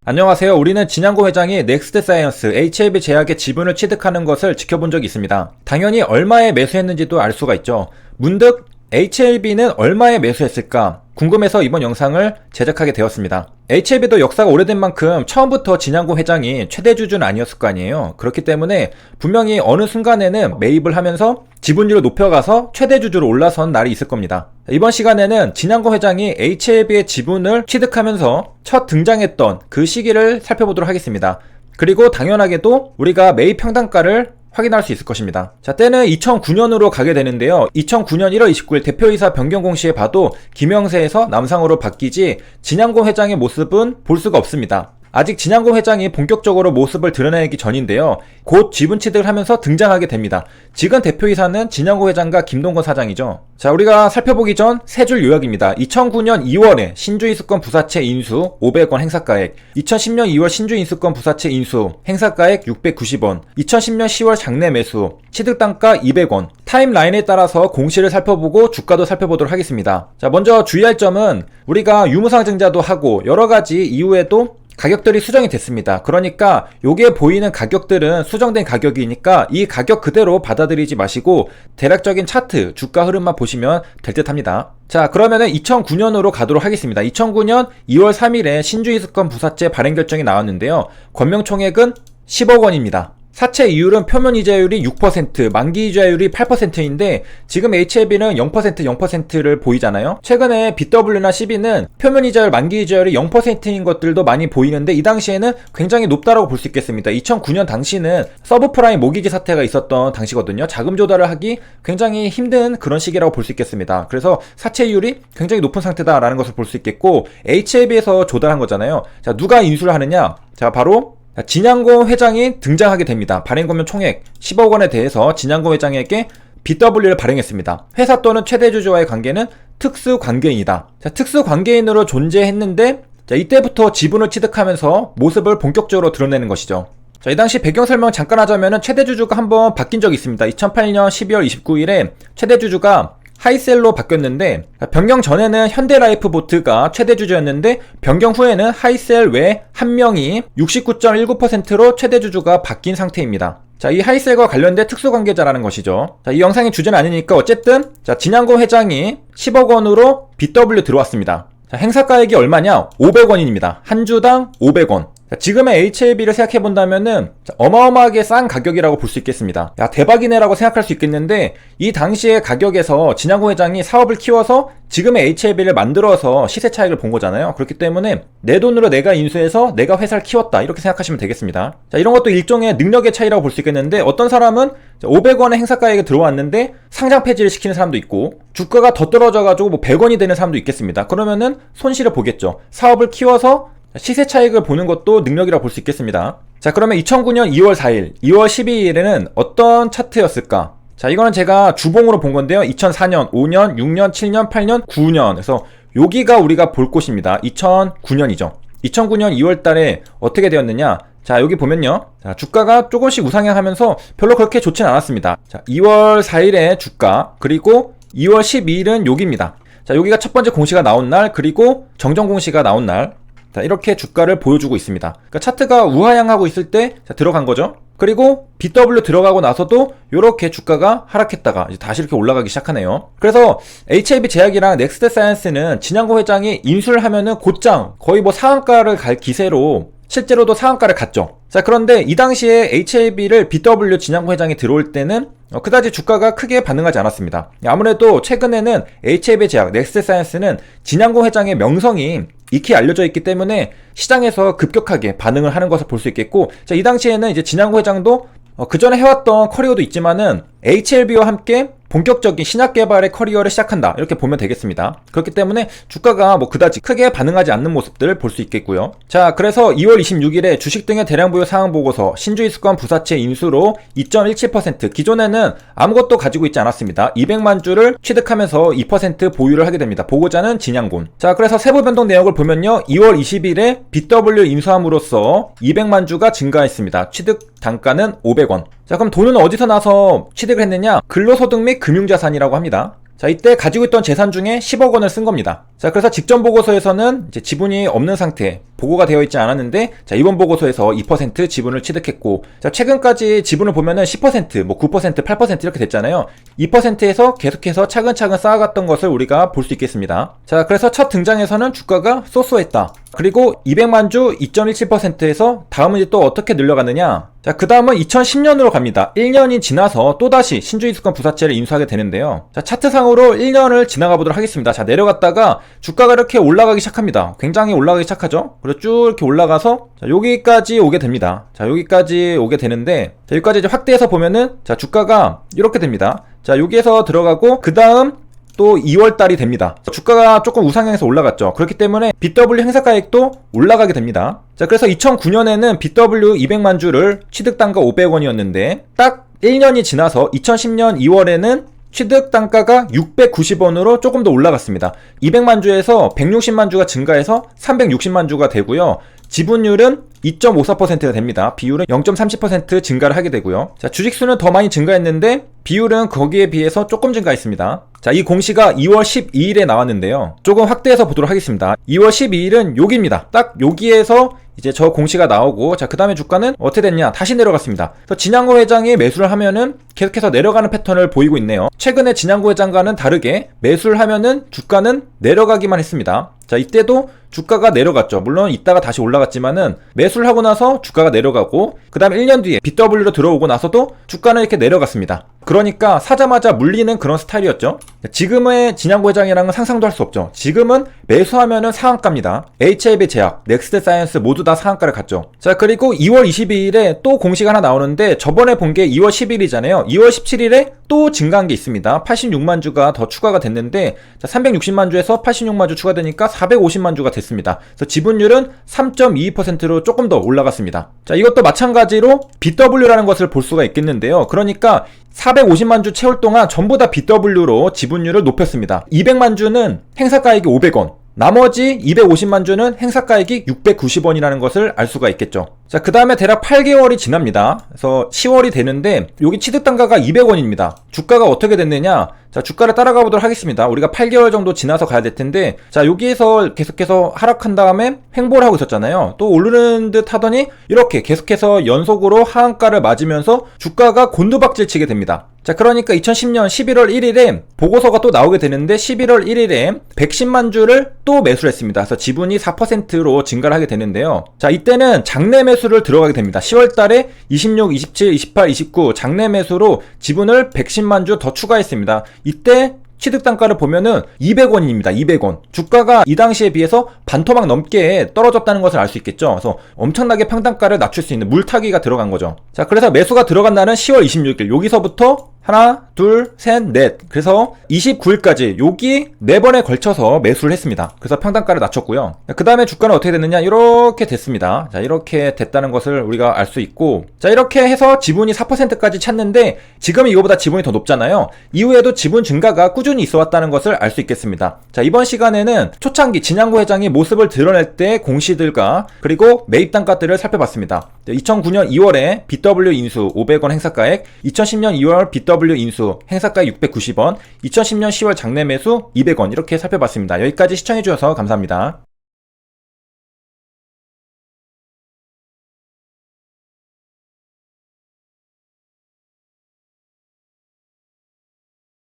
안녕하세요. 우리는 진양고 회장이 넥스트사이언스 HLB 제약의 지분을 취득하는 것을 지켜본 적이 있습니다. 당연히 얼마에 매수했는지도 알 수가 있죠. 문득 HLB는 얼마에 매수했을까 궁금해서 이번 영상을 제작하게 되었습니다. HLB도 역사가 오래된 만큼 처음부터 진양고 회장이 최대 주주는 아니었을 거 아니에요. 그렇기 때문에 분명히 어느 순간에는 매입을 하면서 지분율을 높여가서 최대 주주로 올라선 날이 있을 겁니다. 이번 시간에는 진양고 회장이 HLB의 지분을 취득하면서 첫 등장했던 그 시기를 살펴보도록 하겠습니다. 그리고 당연하게도 우리가 매입 평단가를 확인할 수 있을 것입니다. 자, 때는 2009년으로 가게 되는데요. 2009년 1월 29일 대표이사 변경 공시에 봐도 김영세에서 남상으로 바뀌지 진양고 회장의 모습은 볼 수가 없습니다. 아직 진양고 회장이 본격적으로 모습을 드러내기 전인데요. 곧 지분 취득을 하면서 등장하게 됩니다. 지금 대표이사는 진양고 회장과 김동건 사장이죠. 자, 우리가 살펴보기 전 세 줄 요약입니다. 2009년 2월에 신주인수권 부사채 인수 500원 행사가액, 2010년 2월 신주인수권 부사채 인수 행사가액 690원, 2010년 10월 장내 매수, 취득단가 200원, 타임라인에 따라서 공시를 살펴보고 주가도 살펴보도록 하겠습니다. 자, 먼저 주의할 점은 우리가 유무상증자도 하고 여러가지 이후에도 가격들이 수정이 됐습니다. 그러니까 요게 보이는 가격들은 수정된 가격이니까 이 가격 그대로 받아들이지 마시고 대략적인 차트, 주가 흐름만 보시면 될 듯 합니다. 자, 그러면은 2009년으로 가도록 하겠습니다. 2009년 2월 3일에 신주인수권 부사채 발행 결정이 나왔는데요. 권명 총액은 10억 원입니다. 사채 이율은 표면 이자율이 6%, 만기 이자율이 8%인데 지금 HLB는 0%를 보이잖아요. 최근에 BW나 CB는 표면 이자율, 만기 이자율이 0%인 것들도 많이 보이는데 이 당시에는 굉장히 높다라고 볼 수 있겠습니다. 2009년 당시는 서브프라임 모기지 사태가 있었던 당시거든요. 자금 조달을 하기 굉장히 힘든 그런 시기라고 볼 수 있겠습니다. 그래서 사채 이율이 굉장히 높은 상태다라는 것을 볼 수 있겠고 HLB에서 조달한 거잖아요. 자, 누가 인수를 하느냐? 자, 바로 진양고 회장이 등장하게 됩니다. 발행금액 총액 10억 원에 대해서 진양고 회장에게 BW를 발행했습니다. 회사 또는 최대 주주와의 관계는 특수관계인이다. 자, 특수관계인으로 존재했는데 자, 이때부터 지분을 취득하면서 모습을 본격적으로 드러내는 것이죠. 자, 이 당시 배경 설명 잠깐 하자면은 최대 주주가 한번 바뀐 적이 있습니다. 2008년 12월 29일에 최대 주주가 하이셀로 바뀌었는데 변경 전에는 현대라이프보트가 최대 주주였는데 변경 후에는 하이셀 외 한 명이 69.19%로 최대 주주가 바뀐 상태입니다. 자, 이 하이셀과 관련된 특수관계자라는 것이죠. 자, 이 영상의 주제는 아니니까 어쨌든 자, 진양고 회장이 10억 원으로 BW 들어왔습니다. 자, 행사가액이 얼마냐? 500원입니다. 한 주당 500원. 자, 지금의 HLB를 생각해본다면은 어마어마하게 싼 가격이라고 볼 수 있겠습니다. 야, 대박이네라고 생각할 수 있겠는데 이 당시의 가격에서 진양고 회장이 사업을 키워서 지금의 HLB를 만들어서 시세 차익을 본 거잖아요. 그렇기 때문에 내 돈으로 내가 인수해서 내가 회사를 키웠다 이렇게 생각하시면 되겠습니다. 자, 이런 것도 일종의 능력의 차이라고 볼 수 있겠는데 어떤 사람은 500원의 행사가액에 들어왔는데 상장 폐지를 시키는 사람도 있고 주가가 더 떨어져가지고 뭐 100원이 되는 사람도 있겠습니다. 그러면은 손실을 보겠죠. 사업을 키워서 시세 차익을 보는 것도 능력이라고 볼 수 있겠습니다. 자, 그러면 2009년 2월 4일, 2월 12일에는 어떤 차트였을까? 자, 이거는 제가 주봉으로 본 건데요. 2004년, 5년, 6년, 7년, 8년, 9년. 그래서 여기가 우리가 볼 곳입니다. 2009년이죠. 2009년 2월 달에 어떻게 되었느냐? 자, 여기 보면요. 자, 주가가 조금씩 우상향하면서 별로 그렇게 좋진 않았습니다. 자, 2월 4일의 주가, 그리고 2월 12일은 여기입니다. 자, 여기가 첫 번째 공시가 나온 날, 그리고 정정 공시가 나온 날. 자, 이렇게 주가를 보여주고 있습니다. 그러니까 차트가 우하향하고 있을 때 자, 들어간 거죠. 그리고 BW 들어가고 나서도 이렇게 주가가 하락했다가 이제 다시 이렇게 올라가기 시작하네요. 그래서 HLB 제약이랑 넥스트사이언스는 진양고 회장이 인수를 하면은 곧장 거의 뭐 상한가를 갈 기세로 실제로도 상한가를 갔죠. 자, 그런데 이 당시에 HLB를 BW 진양고 회장이 들어올 때는 그다지 주가가 크게 반응하지 않았습니다. 아무래도 최근에는 HLB 제약, 넥스트사이언스는 진양고 회장의 명성이 익히 알려져 있기 때문에 시장에서 급격하게 반응을 하는 것을 볼 수 있겠고, 자, 이 당시에는 이제 진양고 회장도 그 전에 해왔던 커리어도 있지만은 HLB와 함께 본격적인 신약 개발의 커리어를 시작한다 이렇게 보면 되겠습니다. 그렇기 때문에 주가가 뭐 그다지 크게 반응하지 않는 모습들을 볼 수 있겠고요. 자, 그래서 2월 26일에 주식 등의 대량 보유 상황 보고서 신주인수권 부사채 인수로 2.17%, 기존에는 아무것도 가지고 있지 않았습니다. 200만 주를 취득하면서 2% 보유를 하게 됩니다. 보고자는 진양곤. 자, 그래서 세부 변동 내역을 보면요. 2월 20일에 BW 인수함으로써 200만 주가 증가했습니다. 취득 단가는 500원. 자, 그럼 돈은 어디서 나서 취득을 했느냐? 근로소득 및 금융자산이라고 합니다. 자, 이때 가지고 있던 재산 중에 10억 원을 쓴 겁니다. 자, 그래서 직전 보고서에서는 이제 지분이 없는 상태, 보고가 되어 있지 않았는데, 자, 이번 보고서에서 2% 지분을 취득했고, 자, 최근까지 지분을 보면은 10%, 뭐 9%, 8% 이렇게 됐잖아요. 2%에서 계속해서 차근차근 쌓아갔던 것을 우리가 볼 수 있겠습니다. 자, 그래서 첫 등장에서는 주가가 쏘쏘했다. 그리고 200만 주 2.17%에서 다음은 이제 또 어떻게 늘려갔느냐. 자, 그 다음은 2010년으로 갑니다. 1년이 지나서 또다시 신주이수권 부사채를 인수하게 되는데요. 자, 차트상으로 1년을 지나가 보도록 하겠습니다. 자, 내려갔다가 주가가 이렇게 올라가기 시작합니다. 굉장히 올라가기 시작하죠. 그리고 쭉 이렇게 올라가서 자, 여기까지 오게 됩니다. 자, 여기까지 오게 되는데, 자, 여기까지 이제 확대해서 보면은 자, 주가가 이렇게 됩니다. 자, 여기에서 들어가고 그 다음 또 2월달이 됩니다. 주가가 조금 우상향해서 올라갔죠. 그렇기 때문에 BW 행사가액도 올라가게 됩니다. 자, 그래서 2009년에는 BW 200만 주를 취득단가 500원이었는데 딱 1년이 지나서 2010년 2월에는 취득 단가가 690원으로 조금 더 올라갔습니다. 200만 주에서 160만 주가 증가해서 360만 주가 되고요. 지분율은 2.54%가 됩니다. 비율은 0.30% 증가를 하게 되고요. 자, 주식수는 더 많이 증가했는데 비율은 거기에 비해서 조금 증가했습니다. 자, 이 공시가 2월 12일에 나왔는데요. 조금 확대해서 보도록 하겠습니다. 2월 12일은 여기입니다. 딱 여기에서 이제 저 공시가 나오고, 자, 그 다음에 주가는 어떻게 됐냐? 다시 내려갔습니다. 그래서 진양고 회장이 매수를 하면은 계속해서 내려가는 패턴을 보이고 있네요. 최근에 진양고 회장과는 다르게 매수를 하면은 주가는 내려가기만 했습니다. 자, 이때도 주가가 내려갔죠. 물론 이따가 다시 올라갔지만은 매수를 하고 나서 주가가 내려가고, 그 다음에 1년 뒤에 BW로 들어오고 나서도 주가는 이렇게 내려갔습니다. 그러니까 사자마자 물리는 그런 스타일이었죠. 지금의 진양고 회장이랑은 상상도 할 수 없죠. 지금은 매수하면은 상한가입니다. HLB 제약, 넥스트 사이언스 모두 다 상한가를 갔죠. 자, 그리고 2월 22일에 또 공시가 하나 나오는데 저번에 본 게 2월 10일이잖아요. 2월 17일에 또 증가한 게 있습니다. 86만 주가 더 추가가 됐는데, 자, 360만 주에서 86만 주 추가되니까 450만 주가 됐습니다. 그래서 지분율은 3.22%로 조금 더 올라갔습니다. 자, 이것도 마찬가지로 BW라는 것을 볼 수가 있겠는데요. 그러니까 450만 주 채울 동안 전부 다 BW로 지분율을 높였습니다. 200만 주는 행사가액이 500원, 나머지 250만 주는 행사가액이 690원이라는 것을 알 수가 있겠죠. 자, 그 다음에 대략 8개월이 지납니다. 그래서 10월이 되는데 여기 취득단가가 200원입니다. 주가가 어떻게 됐느냐? 자, 주가를 따라가 보도록 하겠습니다. 우리가 8개월 정도 지나서 가야 될 텐데, 자, 여기에서 계속해서 하락한 다음에 횡보를 하고 있었잖아요. 또 오르는 듯 하더니 이렇게 계속해서 연속으로 하한가를 맞으면서 주가가 곤두박질 치게 됩니다. 자, 그러니까 2010년 11월 1일에 보고서가 또 나오게 되는데 11월 1일에 110만 주를 또 매수를 했습니다. 그래서 지분이 4%로 증가를 하게 되는데요. 자, 이때는 장내 매수를 들어가게 됩니다. 10월 달에 26, 27, 28, 29 장내 매수로 지분을 110만 주 더 추가했습니다. 이때 취득 단가를 보면은 200원입니다. 200원. 주가가 이 당시에 비해서 반토막 넘게 떨어졌다는 것을 알 수 있겠죠. 그래서 엄청나게 평단가를 낮출 수 있는 물타기가 들어간 거죠. 자, 그래서 매수가 들어간 날은 10월 26일. 여기서부터 하나, 둘, 셋, 넷. 그래서 29일까지 여기 4번에 걸쳐서 매수를 했습니다. 그래서 평단가를 낮췄고요. 그 다음에 주가는 어떻게 됐느냐? 이렇게 됐습니다. 자, 이렇게 됐다는 것을 우리가 알 수 있고, 자, 이렇게 해서 지분이 4%까지 찼는데 지금 이거보다 지분이 더 높잖아요. 이후에도 지분 증가가 꾸준히 있어 왔다는 것을 알 수 있겠습니다. 자, 이번 시간에는 초창기 진양고 회장이 모습을 드러낼 때 공시들과 그리고 매입 단가들을 살펴봤습니다. 2009년 2월에 BW 인수 500원 행사가액, 2010년 2월 BW 인수 행사가액 690원, 2010년 10월 장내 매수 200원 이렇게 살펴봤습니다. 여기까지 시청해주셔서 감사합니다.